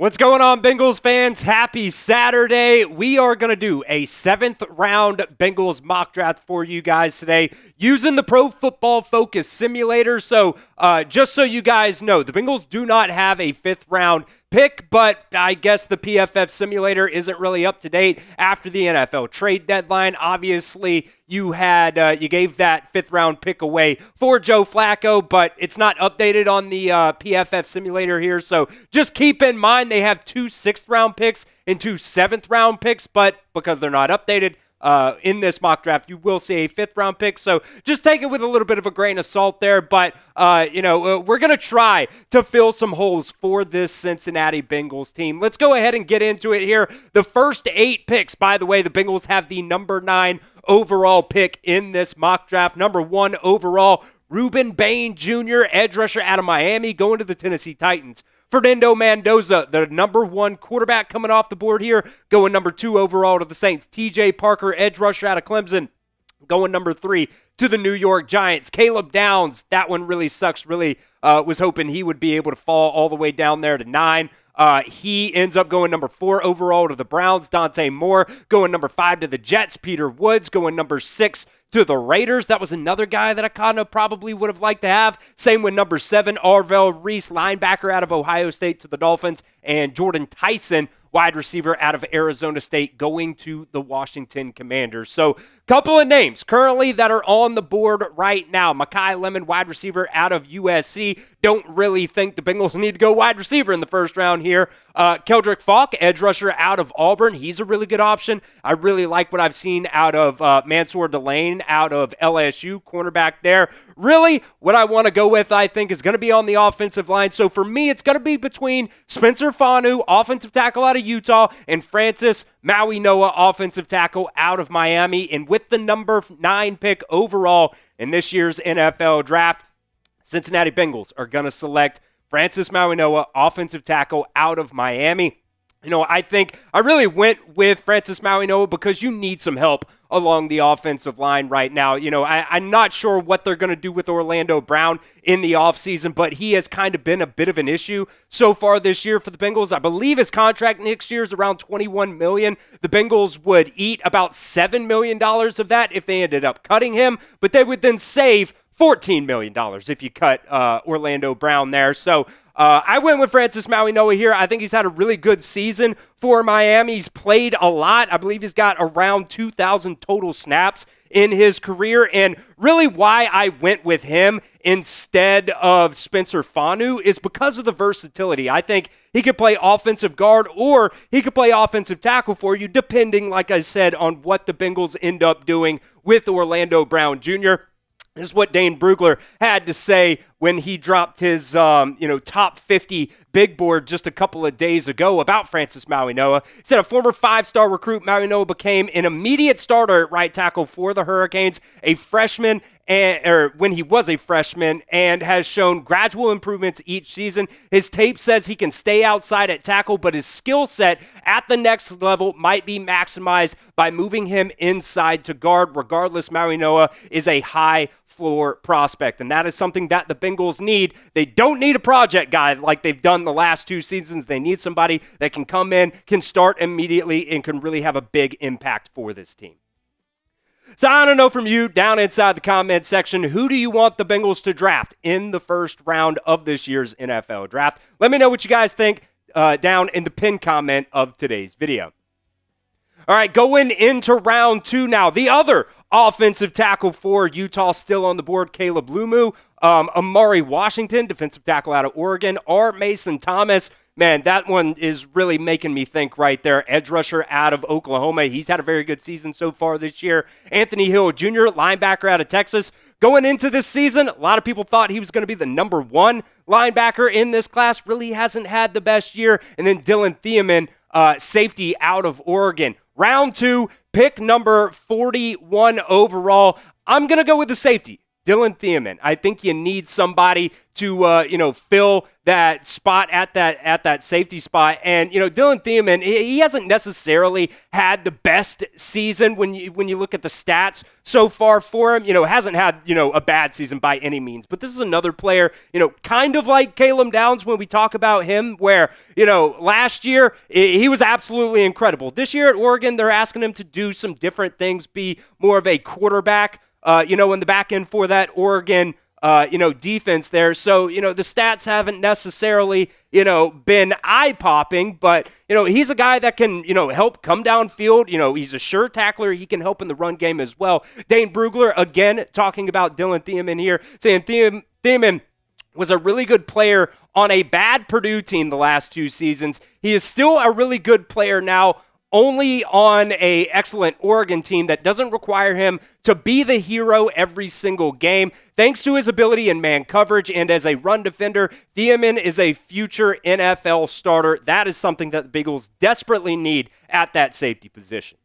What's going on, Bengals fans? Happy Saturday. We are going to do a 7th round Bengals mock draft for you guys today using the Pro Football Focus simulator. So just so you guys know, the Bengals do not have a 5th round pick, but I guess the PFF simulator isn't really up to date after the NFL trade deadline. Obviously, you gave that 5th round pick away for Joe Flacco, but it's not updated on the PFF simulator here. So just keep in mind they have 2 6th round picks and 2 7th round picks, but because they're not updated, in this mock draft, you will see a 5th round pick. So just take it with a little bit of a grain of salt there. But, we're going to try to fill some holes for this Cincinnati Bengals team. Let's go ahead and get into it here. The first 8 picks, by the way, the Bengals have the number 9 overall pick in this mock draft. Number 1 overall, Ruben Bain Jr., edge rusher out of Miami, going to the Tennessee Titans. Fernando Mendoza, the number 1 quarterback coming off the board here, going number 2 overall to the Saints. TJ Parker, edge rusher out of Clemson, going number 3 to the New York Giants. Caleb Downs, that one really sucks. Really was hoping he would be able to fall all the way down there to 9. He ends up going number 4 overall to the Browns. Dante Moore going number 5 to the Jets. Peter Woods going number 6 to the Raiders. That was another guy that I kind of probably would have liked to have. Same with number 7, Arvell Reese, linebacker out of Ohio State, to the Dolphins. And Jordan Tyson, wide receiver out of Arizona State, going to the Washington Commanders. So couple of names currently that are on the board right now. Mekhi Lemon, wide receiver out of USC. Don't really think the Bengals need to go wide receiver in the first round here. Keldrick Falk, edge rusher out of Auburn. He's a really good option. I really like what I've seen out of Mansour Delane out of LSU, cornerback there. Really, what I want to go with, I think, is going to be on the offensive line. So for me, it's going to be between Spencer Fanu, offensive tackle out of Utah, and Francis Mauigoa, offensive tackle out of Miami. And with the number 9 pick overall in this year's NFL draft, Cincinnati Bengals are going to select Francis Mauigoa, offensive tackle out of Miami. I think I really went with Francis Mauigoa because you need some help along the offensive line right now. I'm not sure what they're going to do with Orlando Brown in the offseason, but he has kind of been a bit of an issue so far this year for the Bengals. I believe his contract next year is around $21 million. The Bengals would eat about $7 million of that if they ended up cutting him, but they would then save $14 million if you cut Orlando Brown there. So I went with Francis Mauigoa here. I think he's had a really good season for Miami. He's played a lot. I believe he's got around 2,000 total snaps in his career. And really why I went with him instead of Spencer Fanu is because of the versatility. I think he could play offensive guard or he could play offensive tackle for you, depending, like I said, on what the Bengals end up doing with Orlando Brown Jr. This is what Dane Brugler had to say when he dropped his, top 50 big board just a couple of days ago about Francis Mauigoa. He said a former 5-star recruit, Mauigoa became an immediate starter at right tackle for the Hurricanes, when he was a freshman, and has shown gradual improvements each season. His tape says he can stay outside at tackle, but his skill set at the next level might be maximized by moving him inside to guard. Regardless, Mauigoa is a high floor prospect, and that is something that the Bengals need. They don't need a project guy like they've done the last 2 seasons. They need somebody that can come in, can start immediately, and can really have a big impact for this team. So I don't know from you down inside the comment section, who do you want the Bengals to draft in the first round of this year's NFL draft? Let me know what you guys think down in the pinned comment of today's video. All right, going into round 2 now. The other offensive tackle for Utah still on the board, Caleb Lumu. Amari Washington, defensive tackle out of Oregon. R. Mason Thomas. Man, that one is really making me think right there. Edge rusher out of Oklahoma. He's had a very good season so far this year. Anthony Hill Jr., linebacker out of Texas. Going into this season, a lot of people thought he was going to be the number 1 linebacker in this class. Really hasn't had the best year. And then Dillon Thieneman, safety out of Oregon. Round 2, pick number 41 overall. I'm going to go with the safety. Dillon Thieneman. I think you need somebody to, fill that spot at that safety spot. And, Dillon Thieneman, he hasn't necessarily had the best season when you look at the stats so far for him. Hasn't had, a bad season by any means. But this is another player, kind of like Caleb Downs when we talk about him, where, last year he was absolutely incredible. This year at Oregon, they're asking him to do some different things, be more of a quarterback, in the back end for that Oregon defense there. So, the stats haven't necessarily, been eye-popping, but, he's a guy that can, help come downfield. He's a sure tackler. He can help in the run game as well. Dane Brugler, again, talking about Dillon Thieneman here, saying Thieneman was a really good player on a bad Purdue team the last 2 seasons. He is still a really good player now, only on a excellent Oregon team that doesn't require him to be the hero every single game. Thanks to his ability in man coverage and as a run defender, Thieneman is a future NFL starter. That is something that the Bengals desperately need at that safety position.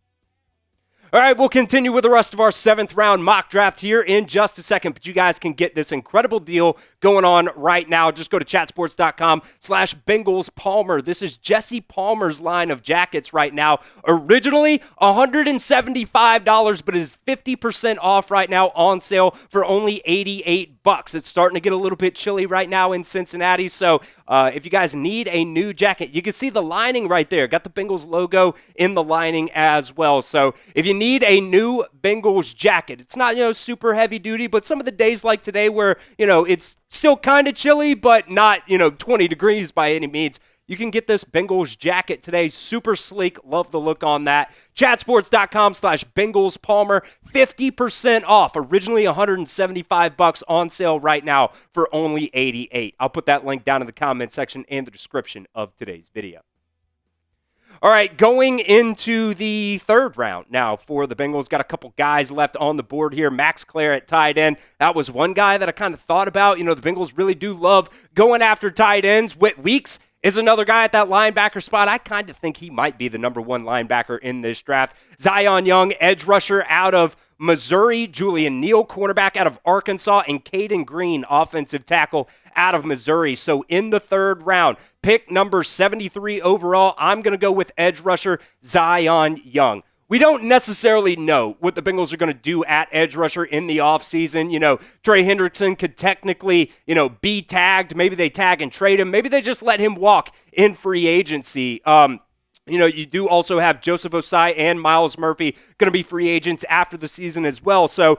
All right, we'll continue with the rest of our 7th round mock draft here in just a second, but you guys can get this incredible deal going on right now. Just go to chatsports.com/Bengals Palmer. This is Jesse Palmer's line of jackets right now. Originally $175, but is 50% off right now, on sale for only $88. It's starting to get a little bit chilly right now in Cincinnati, so if you guys need a new jacket, you can see the lining right there. Got the Bengals logo in the lining as well. So if you need a new Bengals jacket, it's not, super heavy duty, but some of the days like today where, it's still kind of chilly, but not, 20 degrees by any means, you can get this Bengals jacket today. Super sleek. Love the look on that. Chatsports.com/Bengals Palmer. 50% off. Originally $175, on sale right now for only $88. I'll put that link down in the comment section and the description of today's video. All right, going into the 3rd round now for the Bengals. Got a couple guys left on the board here. Max Clare at tight end. That was one guy that I kind of thought about. The Bengals really do love going after tight ends. Whit Weeks is another guy at that linebacker spot. I kind of think he might be the number 1 linebacker in this draft. Zion Young, edge rusher out of Missouri. Julian Neal, cornerback out of Arkansas. And Caden Green, offensive tackle out of Missouri. So in the 3rd round, pick number 73 overall, I'm going to go with edge rusher Zion Young. We don't necessarily know what the Bengals are going to do at edge rusher in the offseason. Trey Hendrickson could technically, be tagged. Maybe they tag and trade him. Maybe they just let him walk in free agency. You do also have Joseph Ossai and Myles Murphy going to be free agents after the season as well. So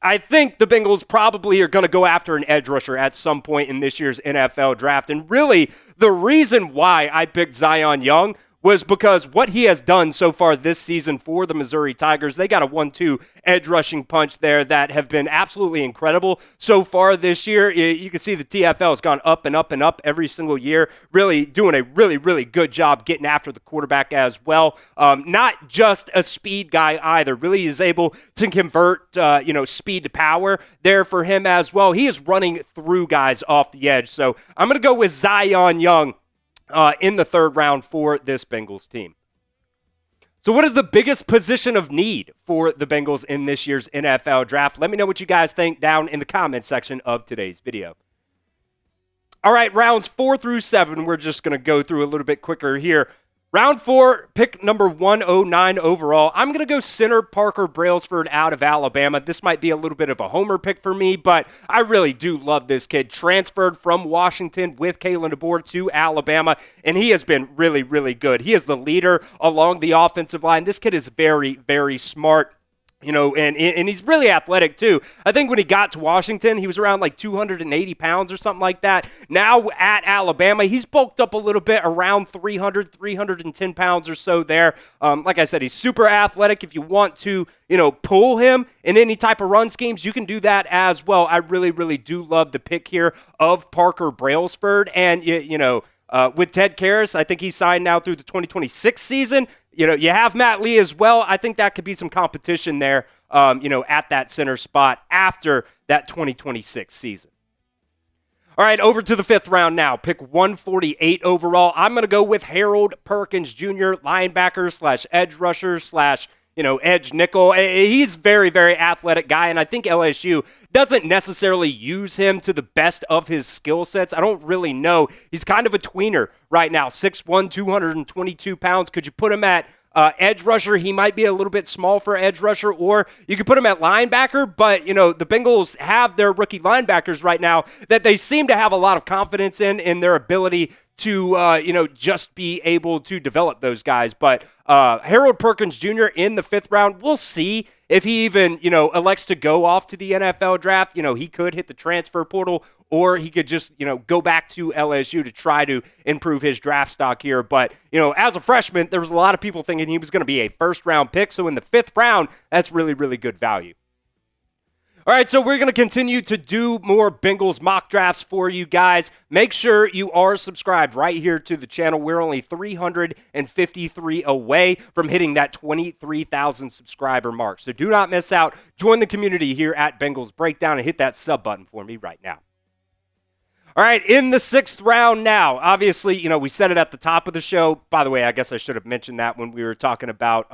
I think the Bengals probably are going to go after an edge rusher at some point in this year's NFL draft. And really, the reason why I picked Zion Young was because what he has done so far this season for the Missouri Tigers. They got a 1-2 edge rushing punch there that have been absolutely incredible so far this year. You can see the TFL has gone up and up and up every single year, really doing a really, really good job getting after the quarterback as well. Not just a speed guy either. Really is able to convert, speed to power there for him as well. He is running through guys off the edge. So I'm going to go with Zion Young in the 3rd round for this Bengals team. So what is the biggest position of need for the Bengals in this year's NFL draft? Let me know what you guys think down in the comment section of today's video. All right, rounds 4 through 7, we're just going to go through a little bit quicker here. Round 4, pick number 109 overall. I'm going to go center Parker Brailsford out of Alabama. This might be a little bit of a homer pick for me, but I really do love this kid. Transferred from Washington with Kalen DeBoer to Alabama, and he has been really, really good. He is the leader along the offensive line. This kid is very, very smart. And he's really athletic too. I think when he got to Washington, he was around like 280 pounds or something like that. Now at Alabama, he's bulked up a little bit, around 310 pounds or so there. Like I said, he's super athletic. If you want to, pull him in any type of run schemes, you can do that as well. I really, really do love the pick here of Parker Brailsford. And, with Ted Karras, I think he's signed now through the 2026 season. You have Matt Lee as well. I think that could be some competition there, at that center spot after that 2026 season. All right, over to the 5th round now. Pick 148 overall. I'm going to go with Harold Perkins Jr., linebacker / edge rusher / edge nickel. He's very, very athletic guy, and I think LSU doesn't necessarily use him to the best of his skill sets. I don't really know. He's kind of a tweener right now, 6'1", 222 pounds. Could you put him at edge rusher? He might be a little bit small for edge rusher, or you could put him at linebacker, but, the Bengals have their rookie linebackers right now that they seem to have a lot of confidence in their ability to, just be able to develop those guys. But Harold Perkins Jr. in the 5th round, we'll see if he even, elects to go off to the NFL draft. He could hit the transfer portal, or he could just, go back to LSU to try to improve his draft stock here. But, as a freshman, there was a lot of people thinking he was going to be a 1st-round pick. So in the 5th round, that's really, really good value. All right, so we're going to continue to do more Bengals mock drafts for you guys. Make sure you are subscribed right here to the channel. We're only 353 away from hitting that 23,000 subscriber mark. So do not miss out. Join the community here at Bengals Breakdown and hit that sub button for me right now. All right, in the 6th round now, obviously, we said it at the top of the show. By the way, I guess I should have mentioned that when we were talking about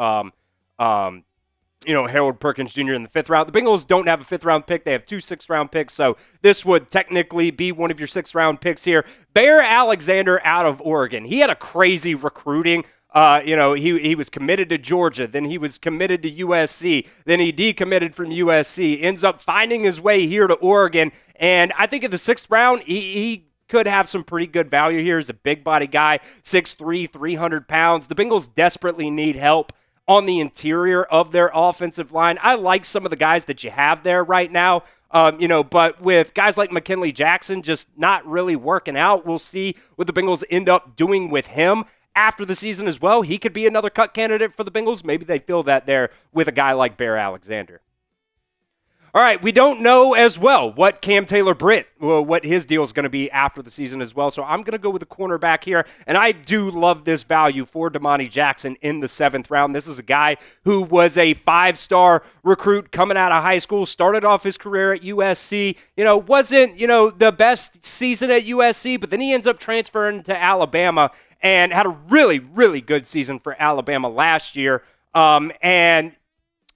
Harold Perkins Jr. in the 5th round. The Bengals don't have a 5th round pick. They have 2 6th-round picks, so this would technically be one of your 6th-round picks here. Bear Alexander out of Oregon. He had a crazy recruiting. He was committed to Georgia, then he was committed to USC, then he decommitted from USC, ends up finding his way here to Oregon, and I think in the 6th round, he could have some pretty good value here. He's a big body guy, 6'3", 300 pounds. The Bengals desperately need help on the interior of their offensive line. I like some of the guys that you have there right now, but with guys like McKinley Jackson just not really working out, we'll see what the Bengals end up doing with him after the season as well. He could be another cut candidate for the Bengals. Maybe they fill that there with a guy like Bear Alexander. All right, we don't know as well what Cam Taylor-Britt, what his deal is going to be after the season as well. So I'm going to go with the cornerback here, and I do love this value for Domani Jackson in the 7th round. This is a guy who was a 5-star recruit coming out of high school, started off his career at USC, wasn't, the best season at USC, but then he ends up transferring to Alabama and had a really, really good season for Alabama last year.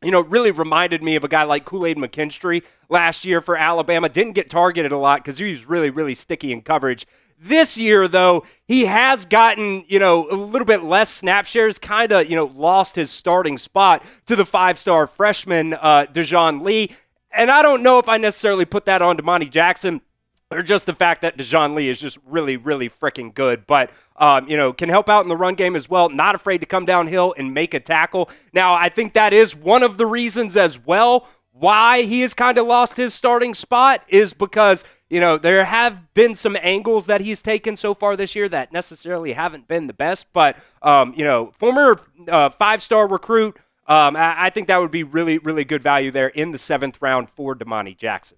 Really reminded me of a guy like Kool-Aid McKinstry last year for Alabama. Didn't get targeted a lot because he was really, really sticky in coverage. This year, though, he has gotten, a little bit less snap shares, kind of, lost his starting spot to the 5-star freshman, Dejon Lee. And I don't know if I necessarily put that on Domani Jackson, or just the fact that Dejon Lee is just really, really freaking good. But, can help out in the run game as well. Not afraid to come downhill and make a tackle. Now, I think that is one of the reasons as well why he has kind of lost his starting spot is because, there have been some angles that he's taken so far this year that necessarily haven't been the best. But, former 5-star recruit, I think that would be really, really good value there in the 7th round for Domani Jackson.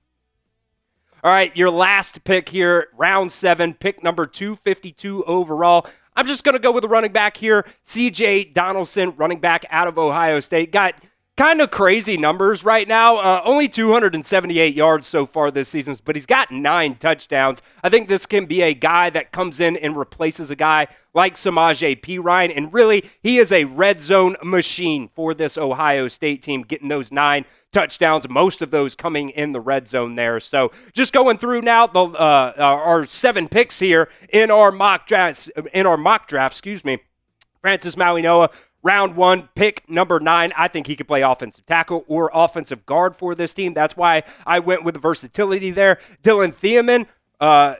All right, your last pick here, round 7, pick number 252 overall. I'm just going to go with a running back here, C.J. Donaldson, running back out of Ohio State. Got kind of crazy numbers right now. Only 278 yards so far this season, but he's got 9 touchdowns. I think this can be a guy that comes in and replaces a guy like Samaje Perine, and really, he is a red zone machine for this Ohio State team, getting those 9 touchdowns, most of those coming in the red zone there. So just going through now our 7 picks here in our mock drafts. Francis Mauigoa, round 1, pick number 9. I think he could play offensive tackle or offensive guard for this team. That's why I went with the versatility there. Dillon Thieneman,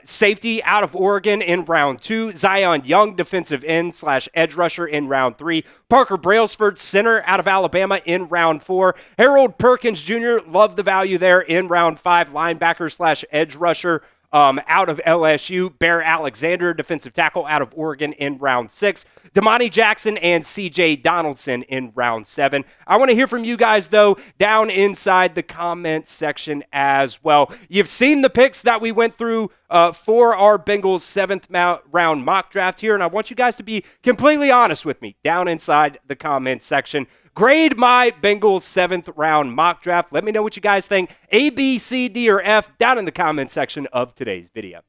safety out of Oregon in round 2. Zion Young, defensive end / edge rusher in round 3. Parker Brailsford, center out of Alabama in round 4. Harold Perkins Jr., love the value there in round 5. Linebacker / edge rusher out of LSU. Bear Alexander, defensive tackle out of Oregon in round 6. Domani Jackson and C.J. Donaldson in round 7. I want to hear from you guys, though, down inside the comments section as well. You've seen the picks that we went through for our Bengals 7th round mock draft here, and I want you guys to be completely honest with me down inside the comments section. Grade my Bengals 7th round mock draft. Let me know what you guys think. A, B, C, D, or F down in the comments section of today's video.